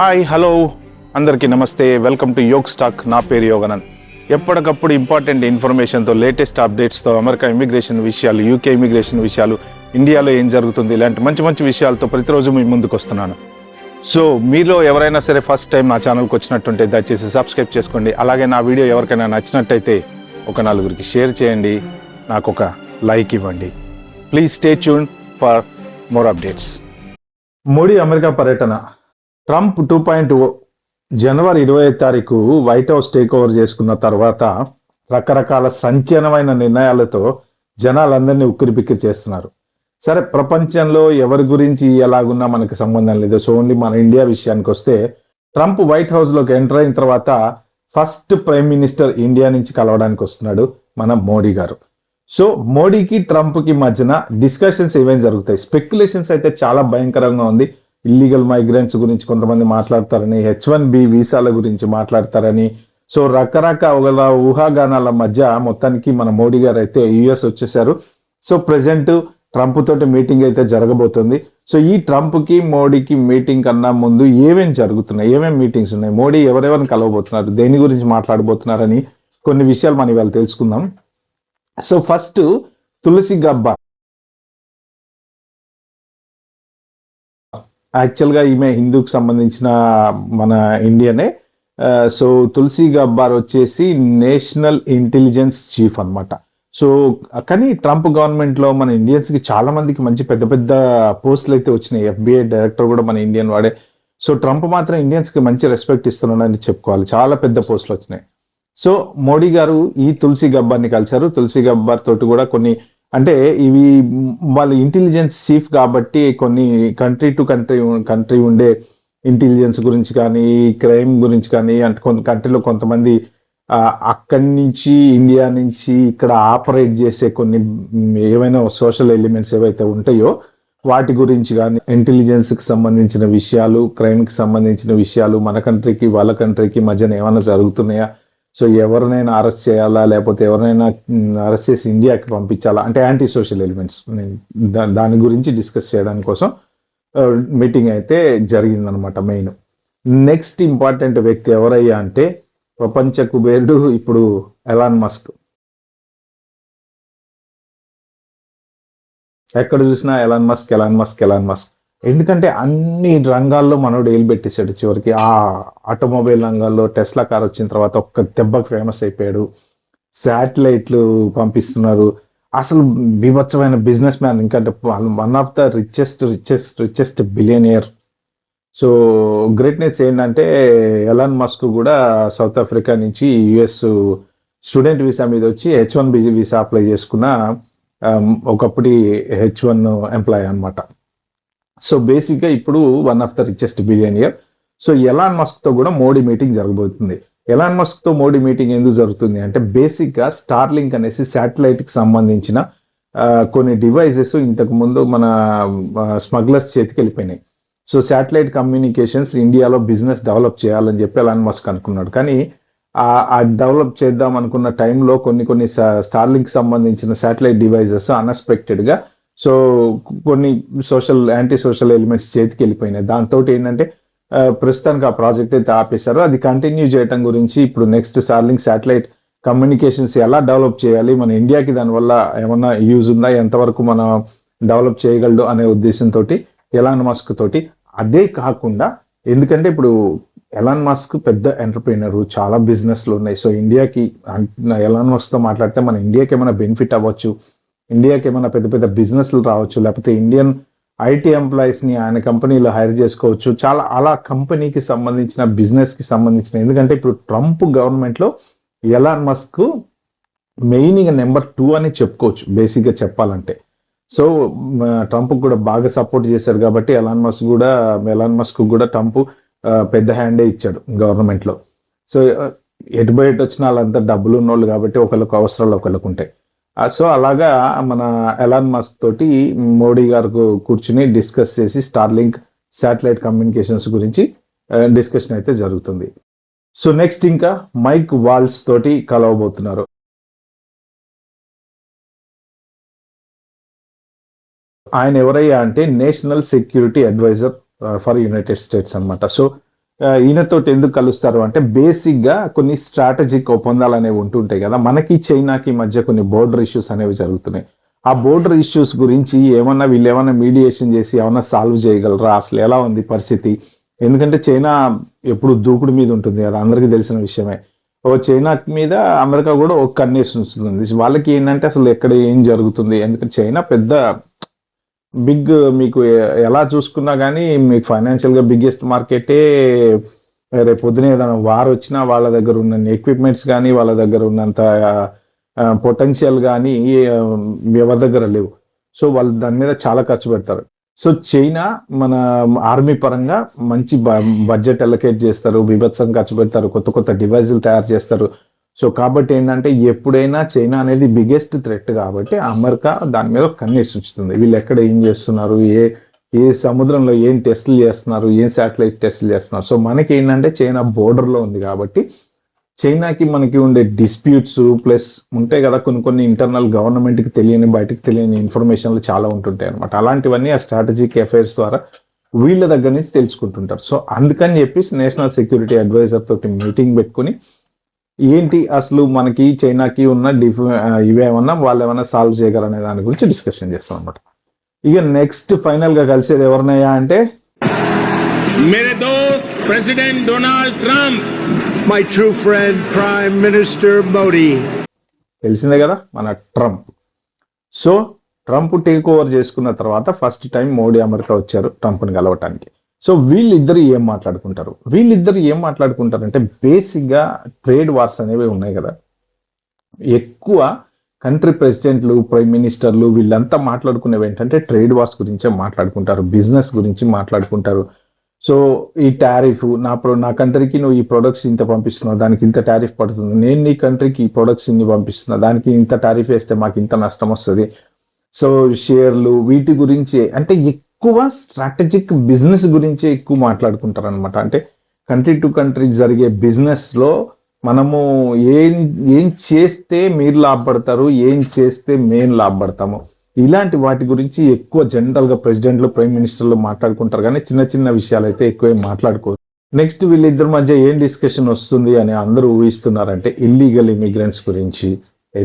Hi hello అందరికీ నమస్తే. Welcome to Yog stack. నా పేరు యోగానంద్. ఎప్పటికప్పుడు ఇంపార్టెంట్ ఇన్ఫర్మేషన్తో, లేటెస్ట్ అప్డేట్స్తో, అమెరికా ఇమిగ్రేషన్ విషయాలు, యూకే ఇమిగ్రేషన్ విషయాలు, ఇండియాలో ఏం జరుగుతుంది, ఇలాంటి మంచి మంచి విషయాలతో ప్రతిరోజు మీ ముందుకు వస్తున్నాను. సో మీలో ఎవరైనా సరే ఫస్ట్ టైం నా ఛానల్కి వచ్చినట్టుంటే దయచేసి సబ్స్క్రైబ్ చేసుకోండి. అలాగే నా వీడియో ఎవరికైనా నచ్చినట్టయితే ఒక నలుగురికి షేర్ చేయండి, నాకు ఒక లైక్ ఇవ్వండి. Please stay tune for more updates. Modi America పర్యటన. ట్రంప్ 2.0 జనవరి 25 వైట్ హౌస్ టేక్ ఓవర్ చేసుకున్న తర్వాత రకరకాల సంచలనమైన నిర్ణయాలతో జనాలందరినీ ఉక్కిరిబిక్కిరి చేస్తున్నారు. సరే, ప్రపంచంలో ఎవరి గురించి ఎలాగున్నా మనకు సంబంధం లేదు. సో ఓన్లీ మన ఇండియా విషయానికి వస్తే, ట్రంప్ వైట్ హౌస్లోకి ఎంటర్ అయిన తర్వాత ఫస్ట్ ప్రైమ్ మినిస్టర్ ఇండియా నుంచి కలవడానికి వస్తున్నాడు మన మోడీ గారు. సో మోడీకి ట్రంప్కి మధ్యన డిస్కషన్స్ ఏమేమి జరుగుతాయి? స్పెక్యులేషన్స్ అయితే చాలా భయంకరంగా ఉంది. ఇల్లీగల్ మైగ్రెంట్స్ గురించి కొంతమంది మాట్లాడతారని, H1B వీసాల గురించి మాట్లాడతారని. సో రకరకాల ఊహాగానాల మధ్య మొత్తానికి మన మోడీ గారు అయితే యుఎస్ వచ్చేసారు. సో ప్రెసెంట్ ట్రంప్ తోటి మీటింగ్ అయితే జరగబోతుంది. సో ఈ ట్రంప్కి మోడీకి మీటింగ్ కన్నా ముందు ఏమేమి జరుగుతున్నాయి, ఏమేమి మీటింగ్స్ ఉన్నాయి, మోడీ ఎవరెవరిని కలవబోతున్నారు, దేని గురించి మాట్లాడబోతున్నారని కొన్ని విషయాలు మనం ఇవాళ తెలుసుకుందాం. సో ఫస్ట్, తులసి గబ్బా. యాక్చువల్గా ఈమె హిందూకి సంబంధించిన మన ఇండియనే. సో తులసి గబ్బార్ వచ్చేసి నేషనల్ ఇంటెలిజెన్స్ చీఫ్ అనమాట. సో కానీ ట్రంప్ గవర్నమెంట్లో మన ఇండియన్స్కి చాలా మందికి మంచి పెద్ద పెద్ద పోస్టులు అయితే వచ్చినాయి. FBI డైరెక్టర్ కూడా మన ఇండియన్ వాడే. సో ట్రంప్ మాత్రం ఇండియన్స్కి మంచి రెస్పెక్ట్ ఇస్తున్నాడని చెప్పుకోవాలి. చాలా పెద్ద పోస్టులు వచ్చినాయి. సో మోడీ గారు ఈ తులసి గబ్బార్ని కలిశారు. తులసి గబ్బార్ తోటి కూడా కొన్ని, అంటే ఇవి వాళ్ళ ఇంటెలిజెన్స్ చీఫ్ కాబట్టి కొన్ని కంట్రీ టు కంట్రీ ఉండే ఇంటెలిజెన్స్ గురించి కానీ, క్రైమ్ గురించి కానీ, అంటే కొన్ని కంట్రీలో కొంతమంది అక్కడి నుంచి ఇండియా నుంచి ఇక్కడ ఆపరేట్ చేసే కొన్ని ఏవైనా సోషల్ ఎలిమెంట్స్ ఏవైతే ఉంటాయో వాటి గురించి కానీ, ఇంటెలిజెన్స్కి సంబంధించిన విషయాలు, క్రైమ్కి సంబంధించిన విషయాలు, మన కంట్రీకి వాళ్ళ కంట్రీకి మధ్యన ఏమైనా జరుగుతున్నాయా, సో ఎవరినైనా అరెస్ట్ చేయాలా, లేకపోతే ఎవరినైనా అరెస్ట్ చేసి ఇండియాకి పంపించాలా, అంటే యాంటీ సోషల్ ఎలిమెంట్స్, దాని గురించి డిస్కస్ చేయడానికి కోసం మీటింగ్ అయితే జరిగిందనమాట. మెయిన్ నెక్స్ట్ ఇంపార్టెంట్ వ్యక్తి ఎవరయ్యా అంటే ప్రపంచ కుబేరుడు ఇప్పుడు ఎలాన్ మస్క్. ఎక్కడ చూసినా Elon Musk, Elon Musk, Elon Musk. ఎందుకంటే అన్ని రంగాల్లో మనోడు ఏలు పెట్టేశాడు. చివరికి ఆ ఆటోమొబైల్ రంగాల్లో టెస్లా కార్ వచ్చిన తర్వాత ఒక్క దెబ్బకు ఫేమస్ అయిపోయాడు. శాటిలైట్లు పంపిస్తున్నారు. అసలు బీభత్సమైన బిజినెస్ మ్యాన్. ఎందుకంటే one of the richest billionaire. So greatness ఏంటంటే ఎలాన్ మస్క్ కూడా సౌత్ ఆఫ్రికా నుంచి US స్టూడెంట్ వీసా మీద వచ్చి H1B వీసా అప్లై చేసుకున్న ఒకప్పుడు H1 ఎంప్లాయ్ అనమాట. సో బేసిక్గా ఇప్పుడు one of the richest billionaire. So Elon మస్క్తో కూడా మోడీ మీటింగ్ జరగబోతుంది. ఎలాన్ మస్క్తో మోడీ మీటింగ్ ఎందుకు జరుగుతుంది అంటే, బేసిక్గా స్టార్లింక్ అనేసి శాటిలైట్కి సంబంధించిన కొన్ని డివైజెస్ ఇంతకుముందు మన స్మగ్లర్స్ చేతికి వెళ్ళిపోయినాయి. సో శాటిలైట్ కమ్యూనికేషన్స్ ఇండియాలో బిజినెస్ డెవలప్ చేయాలని చెప్పి ఎలాన్ మస్క్ అనుకున్నాడు. కానీ ఆ డెవలప్ చేద్దాం అనుకున్న టైంలో కొన్ని స్టార్లింక్ సంబంధించిన శాటిలైట్ డివైజెస్ అన్ఎక్స్పెక్టెడ్గా సో కొన్ని యాంటీ సోషల్ ఎలిమెంట్స్ చేతికి వెళ్ళిపోయినాయి. దాంతో ఏంటంటే ప్రస్తుతానికి ఆ ప్రాజెక్ట్ అయితే ఆపేశారు. అది కంటిన్యూ చేయడం గురించి ఇప్పుడు నెక్స్ట్ స్టార్లింక్ శాటిలైట్ కమ్యూనికేషన్స్ ఎలా డెవలప్ చేయాలి, మన ఇండియాకి దానివల్ల ఏమన్నా యూజ్ ఉందా, ఎంతవరకు మనం డెవలప్ చేయగలడు అనే ఉద్దేశంతో ఎలాన్ మస్క్ తోటి. అదే కాకుండా ఎందుకంటే ఇప్పుడు ఎలాన్ మస్క్ పెద్ద ఎంటర్ప్రీనర్, చాలా బిజినెస్లు ఉన్నాయి. సో ఇండియాకి ఎలాన్ మస్క్తో మాట్లాడితే మన ఇండియాకి ఏమైనా బెనిఫిట్ అవ్వచ్చు, ఇండియాకి ఏమైనా పెద్ద పెద్ద బిజినెస్లు రావచ్చు, లేకపోతే ఇండియన్ IT ఎంప్లాయీస్ని ఆయన కంపెనీలో హైర్ చేసుకోవచ్చు. చాలా అలా కంపెనీకి సంబంధించిన, బిజినెస్కి సంబంధించిన. ఎందుకంటే ఇప్పుడు ట్రంప్ గవర్నమెంట్లో ఎలాన్ మస్క్ మెయిన్గా నెంబర్ 2 అని చెప్పుకోవచ్చు బేసిక్గా చెప్పాలంటే. సో ట్రంప్ కూడా బాగా సపోర్ట్ చేశారు కాబట్టి ఎలాన్ మస్క్ కూడా ట్రంప్ పెద్ద హ్యాండే ఇచ్చాడు గవర్నమెంట్లో. సో ఎటు బయట వచ్చిన వాళ్ళంతా డబ్బులు ఉన్నోళ్ళు కాబట్టి ఒకళ్ళకు అవసరాలు ఒకళ్ళకు ఉంటాయి. సో అలాగా మన ఎలాన్ మస్క్ తోటి మోడీ గారు కూర్చుని డిస్కస్ చేసి స్టార్లింక్ శాటిలైట్ కమ్యూనికేషన్స్ గురించి డిస్కషన్ అయితే జరుగుతుంది. సో నెక్స్ట్ ఇంకా మైక్ వాల్స్ తోటి కలవబోతున్నారు. ఆయన ఎవరయ్యా అంటే national security advisor for United States అనమాట. సో ఈయనతోటి ఎందుకు కలుస్తారు అంటే బేసిక్గా కొన్ని స్ట్రాటజిక్ ఒప్పందాలు అనేవి ఉంటుంటాయి కదా, మనకి చైనాకి మధ్య కొన్ని బోర్డర్ ఇష్యూస్ అనేవి జరుగుతున్నాయి. ఆ బోర్డర్ ఇష్యూస్ గురించి వీళ్ళు ఏమన్నా మీడియేషన్ చేసి ఏమన్నా సాల్వ్ చేయగలరా, అసలు ఎలా ఉంది పరిస్థితి? ఎందుకంటే చైనా ఎప్పుడు దూకుడు మీద ఉంటుంది కదా, అందరికీ తెలిసిన విషయమే. చైనా మీద అమెరికా కూడా ఒక కన్నేసి ఉంచుతుంది. వాళ్ళకి ఏంటంటే అసలు ఎక్కడ ఏం జరుగుతుంది, ఎందుకంటే చైనా పెద్ద బిగ్, మీకు ఎలా చూసుకున్నా కానీ మీకు ఫైనాన్షియల్గా బిగ్గెస్ట్ మార్కెటే. రేపు పొద్దున ఏదైనా వార్ వచ్చినా వాళ్ళ దగ్గర ఉన్న ఎక్విప్మెంట్స్ కానీ వాళ్ళ దగ్గర ఉన్నంత పొటెన్షియల్ కానీ ఎవరి దగ్గర లేవు. సో వాళ్ళు దాని మీద చాలా ఖర్చు పెడతారు. సో చైనా మన ఆర్మీ పరంగా మంచి బడ్జెట్ అలొకేట్ చేస్తారు, బీభత్సం ఖర్చు పెడతారు, కొత్త కొత్త డివైజులు తయారు చేస్తారు. సో కాబట్టి ఏంటంటే ఎప్పుడైనా చైనా అనేది బిగ్గెస్ట్ థ్రెట్ కాబట్టి అమెరికా దాని మీద కన్నేసి ఉంచుతుంది. వీళ్ళు ఎక్కడ ఏం చేస్తున్నారు, ఏ సముద్రంలో ఏం టెస్టులు చేస్తున్నారు, ఏం శాటిలైట్ టెస్టులు చేస్తున్నారు. సో మనకి ఏంటంటే చైనా బోర్డర్లో ఉంది కాబట్టి చైనాకి మనకి ఉండే డిస్ప్యూట్స్ ప్లస్ ఉంటాయి కదా, కొన్ని ఇంటర్నల్ గవర్నమెంట్కి తెలియని బయటకు తెలియని ఇన్ఫర్మేషన్లు చాలా ఉంటుంటాయి అనమాట. అలాంటివన్నీ ఆ స్ట్రాటజిక్ అఫైర్స్ ద్వారా వీళ్ళ దగ్గర నుంచి తెలుసుకుంటుంటారు. సో అందుకని చెప్పేసి నేషనల్ సెక్యూరిటీ అడ్వైజర్ తోటి మీటింగ్ పెట్టుకుని ఏంటి అసలు మనకి చైనాకి ఉన్న ఇవేమన్నా వాళ్ళు ఏమన్నా సాల్వ్ చేయగలనే దాని గురించి డిస్కషన్ చేస్తాం అనమాట. ఇక నెక్స్ట్ ఫైనల్ గా కలిసేది ఎవరినయ్యా అంటే मेरे दोस्त president Donald Trump, my true friend Prime Minister Modi. తెలిసిందే కదా మన Trump. So Trump take over చేసుకున్న తర్వాత ఫస్ట్ టైం మోడీ అమెరికా వచ్చారు ట్రంప్ని కలవటానికి. సో వీళ్ళిద్దరు ఏం మాట్లాడుకుంటారు అంటే బేసిక్గా ట్రేడ్ వార్స్ అనేవి ఉన్నాయి కదా, ఎక్కువ కంట్రీ ప్రెసిడెంట్లు ప్రైమ్ మినిస్టర్లు వీళ్ళంతా మాట్లాడుకునేవి ఏంటంటే ట్రేడ్ వార్స్ గురించే మాట్లాడుకుంటారు, బిజినెస్ గురించి మాట్లాడుకుంటారు. సో ఈ టారిఫ్ నా కంట్రీకి నువ్వు ఈ ప్రొడక్ట్స్ ఇంత పంపిస్తున్నావు, దానికి ఇంత టారిఫ్ పడుతుంది, నేను నీ కంట్రీకి ఈ ప్రొడక్ట్స్ ఇన్ని పంపిస్తున్నా, దానికి ఇంత టారిఫ్ వేస్తే మాకు ఇంత నష్టం వస్తుంది. సో షేర్లు వీటి గురించి అంటే ఎక్కువ స్ట్రాటజిక్ బిజినెస్ గురించి ఎక్కువ మాట్లాడుకుంటారు అనమాట. అంటే కంట్రీ టు కంట్రీ జరిగే బిజినెస్లో మనము ఏం చేస్తే మీరు లాభపడతారు, ఏం చేస్తే మేము లాభపడతాము, ఇలాంటి వాటి గురించి ఎక్కువ జనరల్గా ప్రెసిడెంట్లు ప్రైమ్ మినిస్టర్లు మాట్లాడుకుంటారు, కానీ చిన్న చిన్న విషయాలు అయితే ఎక్కువ మాట్లాడుకోరు. నెక్స్ట్ వీళ్ళిద్దరి మధ్య ఏం డిస్కషన్ వస్తుంది అని అందరూ ఊహిస్తున్నారంటే ఇల్లీగల్ ఇమిగ్రెంట్స్ గురించి,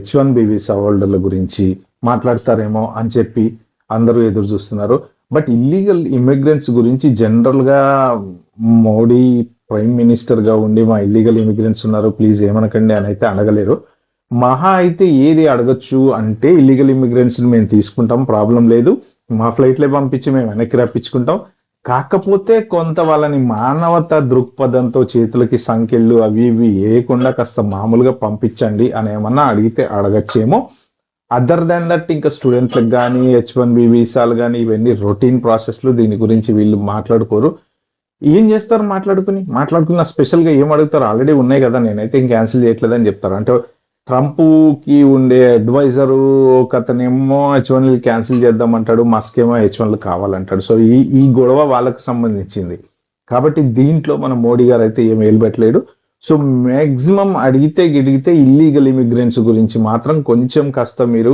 H1B వీసా హోల్డర్ల గురించి మాట్లాడతారేమో అని చెప్పి అందరూ ఎదురు చూస్తున్నారు. బట్ ఇల్లీగల్ ఇమిగ్రెంట్స్ గురించి జనరల్గా మోడీ ప్రైమ్ మినిస్టర్గా ఉండి మా ఇల్లీగల్ ఇమిగ్రెంట్స్ ఉన్నారు ప్లీజ్ ఏమనకండి అని అయితే అడగలేరు. మహా అయితే ఏది అడగచ్చు అంటే ఇల్లీగల్ ఇమిగ్రెంట్స్ని మేము తీసుకుంటాం, ప్రాబ్లం లేదు, మా ఫ్లైట్లే పంపించి మేము వెనక్కి రప్పించుకుంటాం, కాకపోతే కొంత వాళ్ళని మానవతా దృక్పథంతో చేతులకి సంఖ్యలు అవి ఇవి వేయకుండా కాస్త మామూలుగా పంపించండి అని ఏమన్నా అడిగితే అడగచ్చేమో. అదర్ దాన్ దట్ ఇంకా స్టూడెంట్లకు కానీ H1B వీసాలు కానీ ఇవన్నీ రొటీన్ ప్రాసెస్లు, దీని గురించి వీళ్ళు మాట్లాడుకోరు. ఏం చేస్తారు మాట్లాడుకున్న స్పెషల్గా ఏం అడుగుతారు, ఆల్రెడీ ఉన్నాయి కదా, నేనైతే ఇంక క్యాన్సిల్ చేయట్లేదని చెప్తారు. అంటే ట్రంప్కి ఉండే అడ్వైజరు ఒకతనేమో H1 క్యాన్సిల్ చేద్దామంటాడు, మస్క్ ఏమో H1 కావాలంటాడు. సో ఈ గొడవ వాళ్ళకి సంబంధించింది కాబట్టి దీంట్లో మన మోడీ గారు అయితే ఏం ఏలుపెట్టలేడు. సో మ్యాక్సిమం అడిగితే ఇల్లీగల్ ఇమిగ్రెంట్స్ గురించి మాత్రం కొంచెం కాస్త మీరు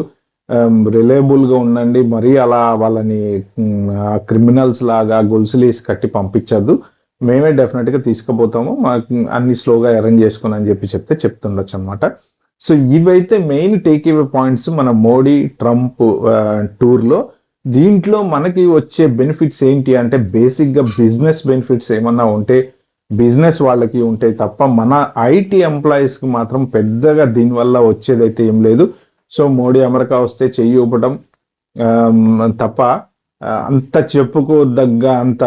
రిలయబుల్గా ఉండండి, మరీ అలా వాళ్ళని క్రిమినల్స్ లాగా గొలుసులేసి కట్టి పంపించద్దు, మేమే డెఫినెట్గా తీసుకుపోతాము, మాకు అన్ని స్లోగా అరేంజ్ చేసుకుని అని చెప్తే చెప్తుండొచ్చు అనమాట. సో ఇవైతే మెయిన్ టేక్ అవే పాయింట్స్ మన మోడీ ట్రంప్ టూర్లో. దీంట్లో మనకి వచ్చే బెనిఫిట్స్ ఏంటి అంటే బేసిక్గా బిజినెస్ బెనిఫిట్స్ ఏమన్నా ఉంటే బిజినెస్ వాళ్ళకి ఉంటాయి తప్ప మన ఐటీ ఎంప్లాయీస్కి మాత్రం పెద్దగా దీనివల్ల వచ్చేదైతే ఏం లేదు. సో మోడీ అమెరికా వస్తే చెయ్యి ఊపడం తప్ప అంత చెప్పుకోదగ్గ అంత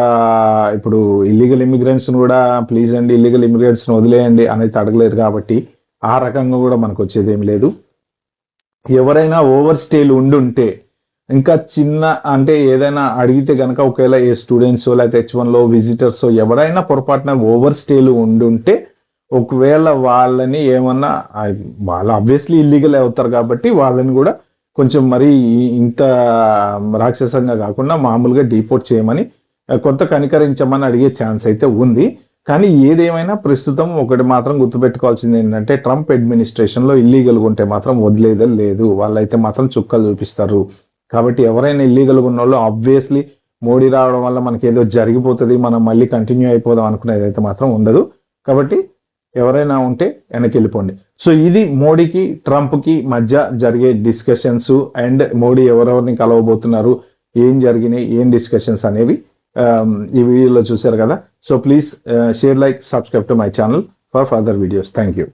ఇప్పుడు ఇల్లీగల్ ఇమిగ్రెంట్స్ని కూడా ప్లీజ్ అండి ఇల్లీగల్ ఇమిగ్రెంట్స్ని వదిలేయండి అనేది అడగలేరు కాబట్టి ఆ రకంగా కూడా మనకు వచ్చేది ఏం లేదు. ఎవరైనా ఓవర్ స్టేలు ఉండుంటే ఇంకా చిన్న అంటే ఏదైనా అడిగితే కనుక ఒకవేళ ఏ స్టూడెంట్స్ లేకపోతే H1లో విజిటర్స్ ఎవరైనా పొరపాటున ఓవర్ స్టేలు ఉండుంటే ఒకవేళ వాళ్ళని ఏమన్నా వాళ్ళు ఆబ్వియస్లీ ఇల్లీగల్ అవుతారు కాబట్టి వాళ్ళని కూడా కొంచెం మరి ఇంత రాక్షసంగా కాకుండా మామూలుగా డిపోర్ట్ చేయమని కొంత కనికరించమని అడిగే ఛాన్స్ అయితే ఉంది. కానీ ఏదేమైనా ప్రస్తుతం ఒకటి మాత్రం గుర్తుపెట్టుకోవాల్సింది ఏంటంటే ట్రంప్ అడ్మినిస్ట్రేషన్లో ఇల్లీగల్గా ఉంటే మాత్రం వదిలేదే లేదు, వాళ్ళైతే మాత్రం చుక్కలు చూపిస్తారు. కాబట్టి ఎవరైనా ఇల్లీగల్గా ఉన్న వాళ్ళు ఆబ్వియస్లీ మోడీ రావడం వల్ల మనకి ఏదో జరిగిపోతుంది, మనం మళ్ళీ కంటిన్యూ అయిపోదాం అనుకునేది అయితే మాత్రం ఉండదు. కాబట్టి ఎవరైనా ఉంటే వెనక్కి వెళ్ళిపోండి. సో ఇది మోడీకి ట్రంప్కి మధ్య జరిగే డిస్కషన్స్ అండ్ మోడీ ఎవరెవరిని కలవబోతున్నారు, ఏం జరిగినాయి, ఏం డిస్కషన్స్ అనేవి ఈ వీడియోలో చూశారు కదా. So please share, like, subscribe to my channel for further videos. Thank you.